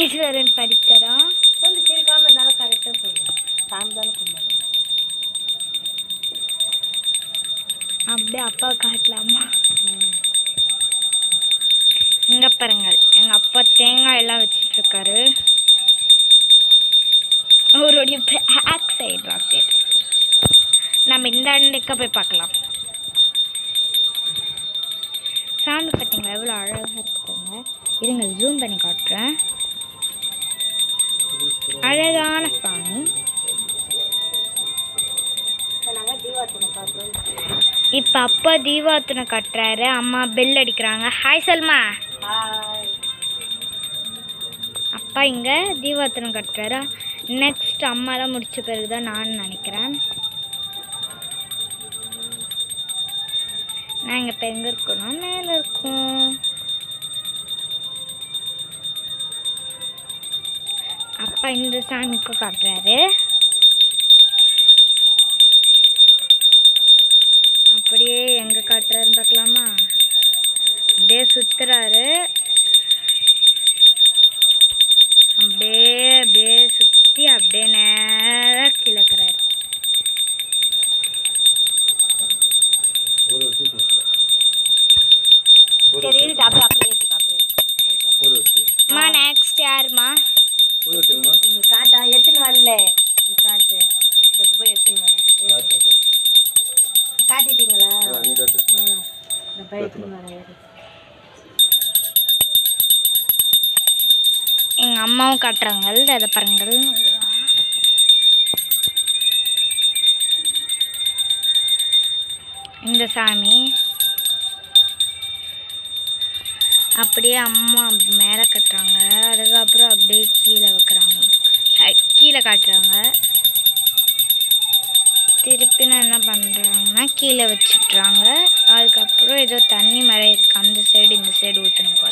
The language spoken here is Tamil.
சனீஸ்வரன் படித்தரா சொல்லு சிரிக்காம இருந்தாலும் கரெக்டாக சொல்லு. சாமி தானே கும்பிடணும். அப்படியே அப்பா காட்டலாமா? இங்கே பாருங்கள், எங்கள் அப்பா தேங்காய் எல்லாம் வச்சிட்ருக்காரு. அவருடைய பேக் சைடு ராக்கெட். நம்ம இந்த அண்டைக்க போய் பார்க்கலாம். சாமி பார்த்தீங்களா எவ்வளோ அழகாக இருக்குங்க. இருங்க ஜூம் பண்ணி காட்டுறேன். அழகான சாமி. இப்போ அப்பா தீபாவளி கட்டுறாரு. அம்மா பெல் அடிக்கிறாங்க. ஹாய் சல்மா. அப்பா இங்கே தீபாவளி கட்டுறாரு. நெக்ஸ்ட் அம்மாலாம் முடிச்ச பிறகு தான் நான் நினைக்கிறேன். நாங்கள் இப்போ எங்கே இருக்கோம்னா மேலே இருக்கோம். அப்பா இந்த சாமிக்கு காட்டுறாரு. அப்படியே எங்கே காட்டுறாருன்னு பார்க்கலாமா? அப்படியே சுற்றுறாரு. அப்படியே சுற்றி அப்படியே நேராக கிழக்கிறாரு. நெக்ஸ்ட் யாருமா? காட்டா எத்தனை வரல காட்டு. போய் எத்தனை வரேன் காட்டிட்டீங்களா? எங்கள் அம்மாவும் காட்டுறாங்க. அதை பாருங்கள். இந்த சாமி அப்படியே அம்மா மேலே கட்டுறாங்க. அதுக்கப்புறம் அப்படியே கீழே வைக்கிறாங்க. கீழே காட்டுறாங்க. திருப்பி நான் என்ன பண்ணுறாங்கன்னா கீழே வச்சுட்றாங்க. அதுக்கப்புறம் ஏதோ தண்ணி மழை இருக்குது. அந்த சைடு இந்த சைடு ஊற்றணும் போல்.